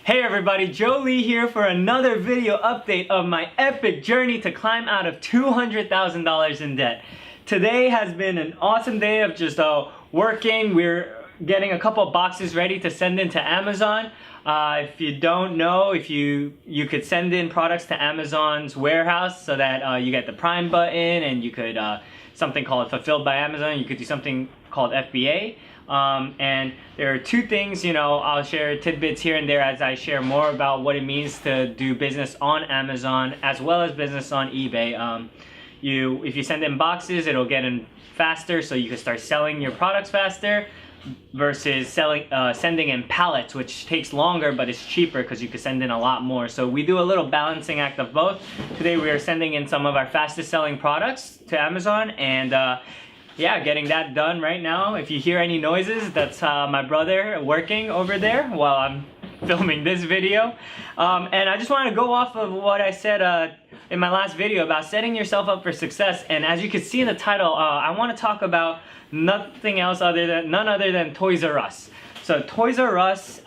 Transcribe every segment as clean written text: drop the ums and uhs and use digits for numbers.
Hey everybody, Joe Lee here for another video update of my epic journey to climb out of $200,000 in debt. Today has been an awesome day of just working. We're getting a couple of boxes ready to send into Amazon. If you don't know, if you could send in products to Amazon's warehouse so that you get the Prime button, and you could something called Fulfilled by Amazon. You could do something called FBA. And there are two things, I'll share tidbits here and there as I share more about what it means to do business on Amazon as well as business on eBay. If you send in boxes, it'll get in faster, so you can start selling your products faster versus sending in pallets, which takes longer but it's cheaper because you can send in a lot more. So we do a little balancing act of both. Today we are sending in some of our fastest selling products to Amazon, and yeah, getting that done right now. If you hear any noises, that's my brother working over there while I'm filming this video. And I just want to go off of what I said in my last video about setting yourself up for success. And as you can see in the title, I want to talk about none other than Toys R Us. So Toys R Us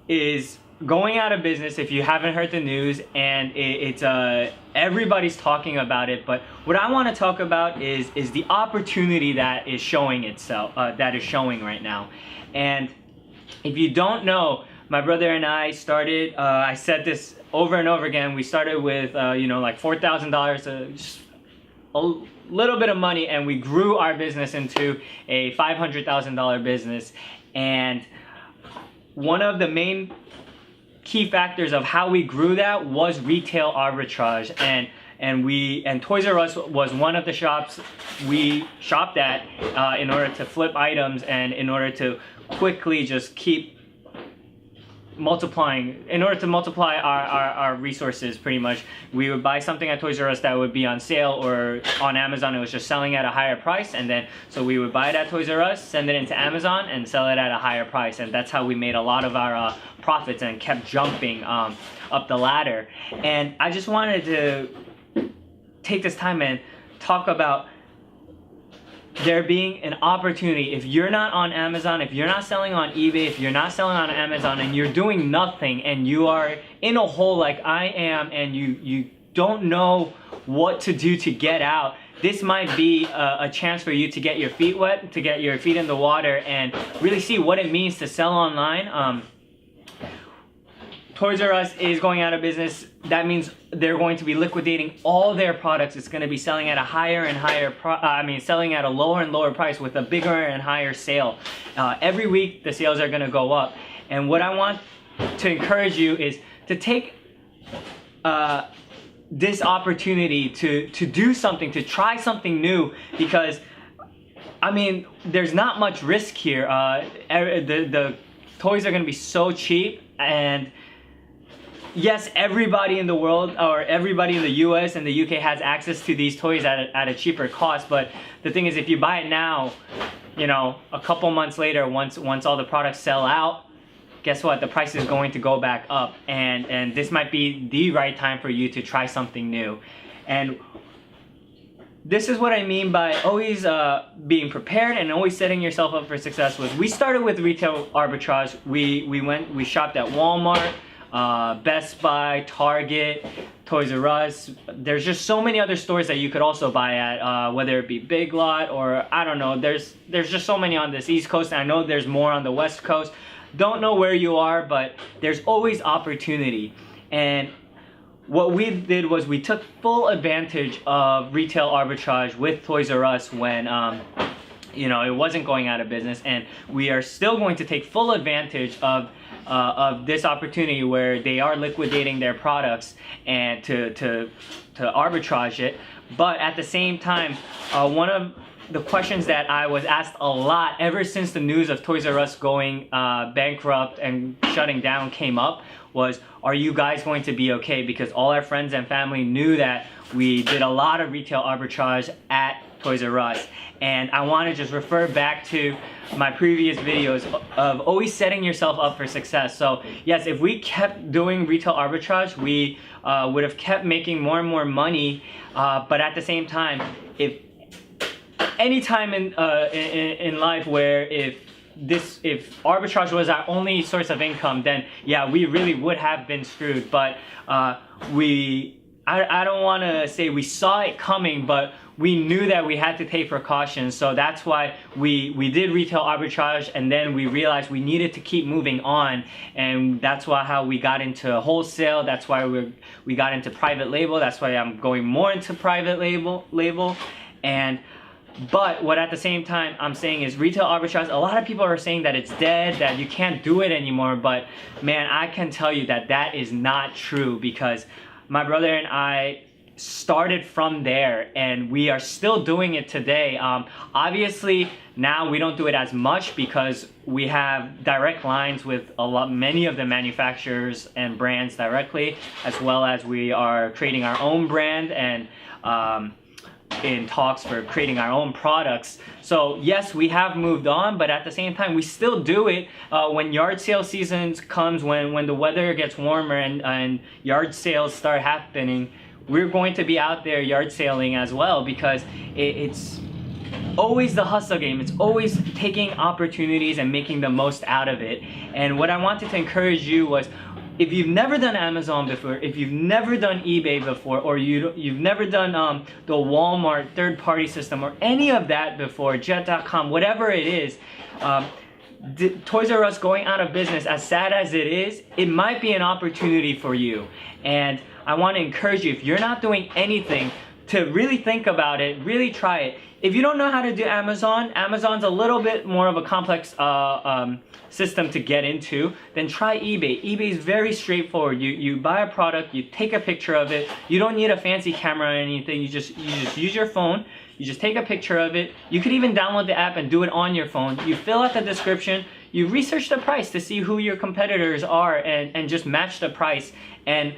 is going out of business, if you haven't heard the news, and it's everybody's talking about it. But what I want to talk about is the opportunity that is showing itself, that is showing right now. And if you don't know, my brother and I started, I said this over and over again, we started with like $4,000, just a little bit of money, and we grew our business into a $500,000 business. And one of the main key factors of how we grew that was retail arbitrage, and Toys R Us was one of the shops we shopped at in order to flip items and in order to quickly just keep multiplying, in order to multiply our resources. Pretty much, we would buy something at Toys R Us that would be on sale, or on Amazon it was just selling at a higher price, and then so we would buy it at Toys R Us, send it into Amazon, and sell it at a higher price. And that's how we made a lot of our profits and kept jumping up the ladder. And I just wanted to take this time and talk about there being an opportunity. If you're not on Amazon, if you're not selling on eBay, if you're not selling on Amazon, and you're doing nothing, and you are in a hole like I am, and you don't know what to do to get out, this might be a chance for you to get your feet wet, to get your feet in the water, and really see what it means to sell online. Toys R Us is going out of business. That means they're going to be liquidating all their products. It's going to be selling at a higher and higher selling at a lower and lower price with a bigger and higher sale. Every week the sales are going to go up. And what I want to encourage you is to take this opportunity to do something, to try something new, because there's not much risk here. The toys are going to be so cheap, and yes, everybody in the world, or everybody in the US and the UK, has access to these toys at a cheaper cost. But the thing is, if you buy it now, a couple months later, once all the products sell out, guess what? The price is going to go back up, and this might be the right time for you to try something new. And this is what I mean by always being prepared and always setting yourself up for success. We started with retail arbitrage. We shopped at Walmart, Best Buy, Target, Toys R Us. There's just so many other stores that you could also buy at, whether it be Big Lot or I don't know. There's just so many on this East Coast, and I know there's more on the West Coast. Don't know where you are, but there's always opportunity. And what we did was we took full advantage of retail arbitrage with Toys R Us when it wasn't going out of business, and we are still going to take full advantage of this opportunity where they are liquidating their products and to arbitrage it. But at the same time, one of the questions that I was asked a lot ever since the news of Toys R Us going bankrupt and shutting down came up was, are you guys going to be okay? Because all our friends and family knew that we did a lot of retail arbitrage at Toys R Us. And I want to just refer back to my previous videos of always setting yourself up for success. So yes, if we kept doing retail arbitrage, we would have kept making more and more money. But at the same time, if any time in life where if if arbitrage was our only source of income, then yeah, we really would have been screwed. But I don't want to say we saw it coming, but we knew that we had to take precautions. So that's why we did retail arbitrage, and then we realized we needed to keep moving on. And that's why how we got into wholesale. That's why we got into private label. That's why I'm going more into private label. But what at the same time I'm saying is retail arbitrage, a lot of people are saying that it's dead, that you can't do it anymore. But man, I can tell you that that is not true, because my brother and I started from there, and we are still doing it today. Obviously now we don't do it as much because we have direct lines with many of the manufacturers and brands directly, as well as we are creating our own brand and in talks for creating our own products. So yes, we have moved on, but at the same time we still do it when yard sale season comes, when the weather gets warmer and yard sales start happening. We're going to be out there yard sailing as well, because it's always the hustle game. It's always taking opportunities and making the most out of it. And what I wanted to encourage you was, if you've never done Amazon before, if you've never done eBay before, or you've never done the Walmart third-party system or any of that before, Jet.com, whatever it is, Toys R Us going out of business, as sad as it is, it might be an opportunity for you. And I want to encourage you, if you're not doing anything, to really think about it, really try it. If you don't know how to do Amazon's a little bit more of a complex system to get into, then try eBay. eBay is very straightforward. You buy a product, you take a picture of it. You don't need a fancy camera or anything. You just use your phone. You just take a picture of it. You could even download the app and do it on your phone. You fill out the description. You research the price to see who your competitors are, and just match the price and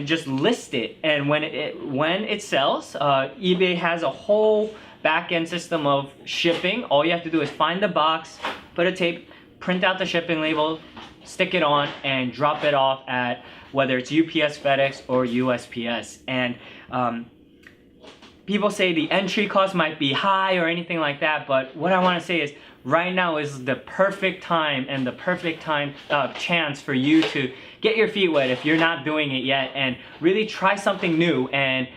just list it. And when it sells, eBay has a whole back-end system of shipping. All you have to do is find the box, put a tape, print out the shipping label, stick it on, and drop it off at whether it's UPS, FedEx, or USPS. And people say the entry cost might be high or anything like that, but what I want to say is right now is the perfect time and the perfect chance for you to get your feet wet if you're not doing it yet, and really try something new. And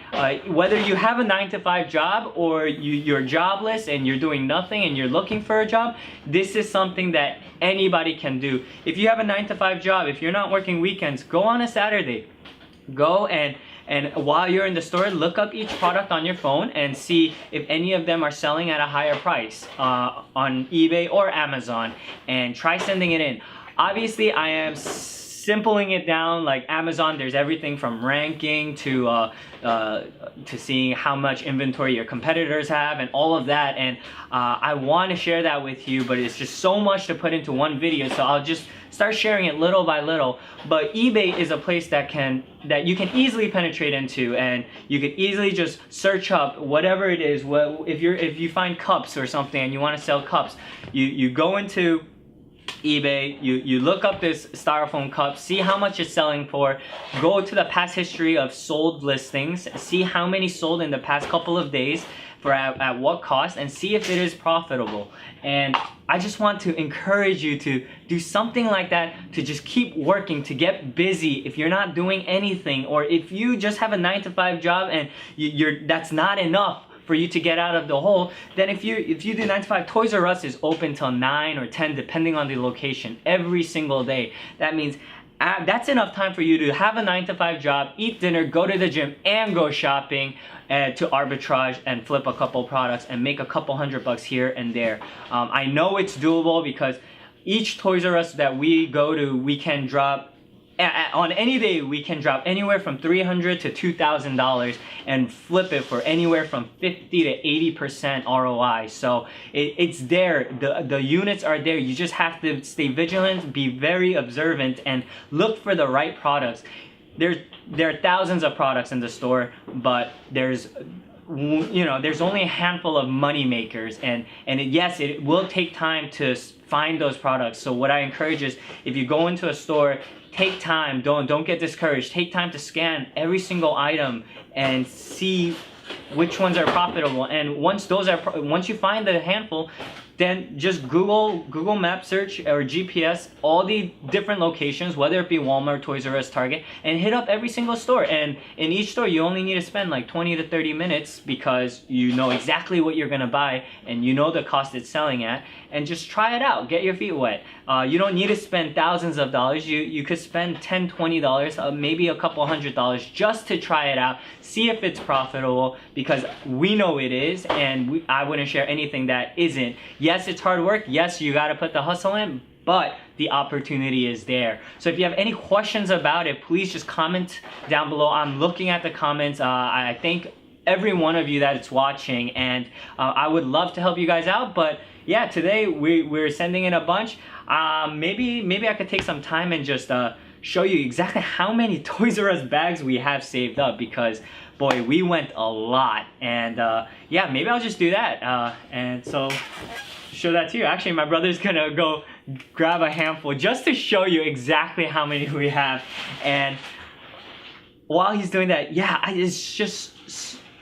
whether you have a 9-to-5 job or you're jobless and you're doing nothing and you're looking for a job, this is something that anybody can do. If you have a 9-to-5 job, if you're not working weekends, go on a Saturday. Go and while you're in the store, look up each product on your phone and see if any of them are selling at a higher price on eBay or Amazon, and try sending it in. Obviously, I am simpling it down. Like Amazon, there's everything from ranking to seeing how much inventory your competitors have and all of that. And I want to share that with you, but it's just so much to put into one video, so I'll just start sharing it little by little. But eBay is a place that you can easily penetrate into, and you can easily just search up whatever it is. If you find cups or something and you want to sell cups, you go into eBay, you look up this styrofoam cup, see how much it's selling for, go to the past history of sold listings, see how many sold in the past couple of days for at what cost, and see if it is profitable. And I just want to encourage you to do something like that, to just keep working, to get busy. If you're not doing anything, or if you just have a 9-to-5 job and that's not enough for you to get out of the hole, then if you do 9-to-5, Toys R Us is open till 9 or 10 depending on the location every single day. That means that's enough time for you to have a 9-to-5 job, eat dinner, go to the gym, and go shopping, to arbitrage and flip a couple products and make a couple $100 here and there. I know it's doable, because each Toys R Us that we go to, we can drop on any day, we can drop anywhere from $300 to $2,000 and flip it for anywhere from 50 to 80% ROI. So it's there. The units are there. You just have to stay vigilant, be very observant, and look for the right products. There are thousands of products in the store, but there's only a handful of money makers, and yes, it will take time to find those products. So what I encourage is, if you go into a store, take time, don't get discouraged. Take time to scan every single item and see which ones are profitable. And once you find the handful, then just Google Map search or GPS all the different locations, whether it be Walmart, Toys R Us, Target, and hit up every single store. And in each store, you only need to spend like 20 to 30 minutes because you know exactly what you're gonna buy and you know the cost it's selling at, and just try it out. Get your feet wet. You don't need to spend thousands of dollars. You could spend $10, $20, maybe a couple $100 just to try it out, see if it's profitable, because we know it is, and I wouldn't share anything that isn't. Yes, it's hard work. Yes, you got to put the hustle in, but the opportunity is there. So if you have any questions about it, please just comment down below. I'm looking at the comments. I thank every one of you that's watching, and I would love to help you guys out. But yeah, today we're sending in a bunch. Maybe I could take some time and just show you exactly how many Toys R Us bags we have saved up, because boy, we went a lot. And yeah, maybe I'll just do that. And so show that to you. Actually, my brother's gonna go grab a handful just to show you exactly how many we have. And while he's doing that, yeah, it's just,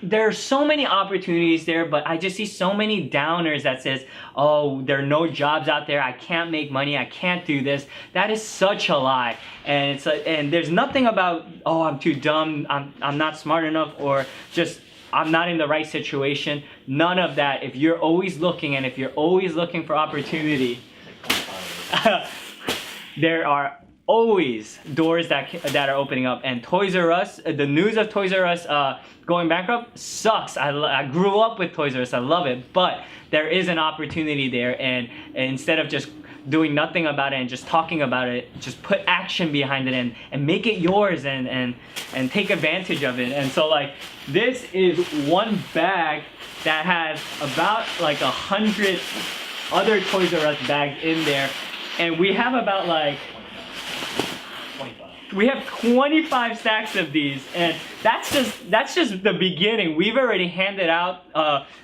there are so many opportunities there, but I just see so many downers that says, oh, there are no jobs out there, I can't make money, I can't do this. That is such a lie. And it's and there's nothing about, oh, I'm too dumb, I'm not smart enough, or just I'm not in the right situation. None of that. If you're always looking, and if you're always looking for opportunity, there are always doors that are opening up. And Toys R Us, the news of Toys R Us going bankrupt sucks. I grew up with Toys R Us, I love it, but there is an opportunity there, and instead of just doing nothing about it and just talking about it, just put action behind it and make it yours, and take advantage of it. And so like, this is one bag that has about like 100 other Toys R Us bags in there, and we have about like 25 stacks of these, and that's just the beginning. We've already handed out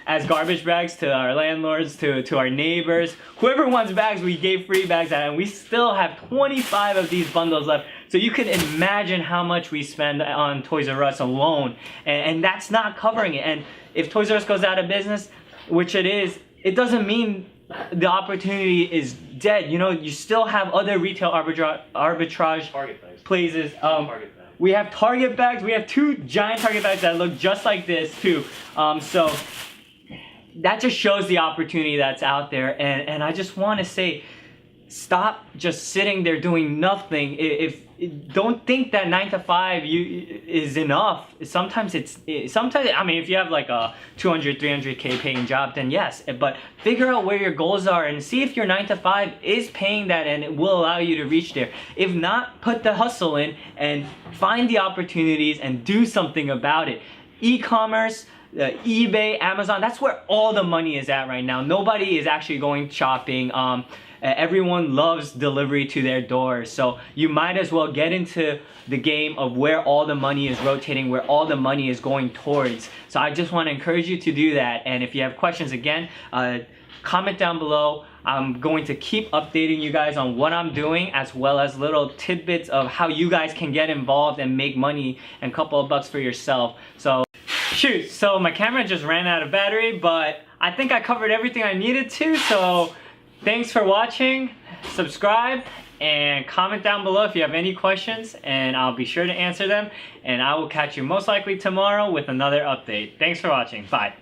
as garbage bags to our landlords, to our neighbors. Whoever wants bags, we gave free bags out, and we still have 25 of these bundles left. So you can imagine how much we spend on Toys R Us alone, and that's not covering it. And if Toys R Us goes out of business, which it is, it doesn't mean the opportunity is dead. You know, you still have other retail arbitrage places. We have Target bags. We have 2 giant Target bags that look just like this too. So that just shows the opportunity that's out there. And I just want to say, stop just sitting there doing nothing. Don't think that 9 to 5 is enough. Sometimes I mean, if you have like a 200, 300K paying job, then yes, but figure out where your goals are and see if your 9 to 5 is paying that and it will allow you to reach there. If not, put the hustle in and find the opportunities and do something about it. E-commerce, eBay, Amazon, that's where all the money is at right now. Nobody is actually going shopping. Everyone loves delivery to their door, so you might as well get into the game of where all the money is rotating, where all the money is going towards. So I just want to encourage you to do that. And if you have questions, again, comment down below. I'm going to keep updating you guys on what I'm doing, as well as little tidbits of how you guys can get involved and make money and a couple of bucks for yourself. So shoot, so my camera just ran out of battery, but I think I covered everything I needed to. So thanks for watching, subscribe, and comment down below if you have any questions, and I'll be sure to answer them. And I will catch you most likely tomorrow with another update. Thanks for watching. Bye.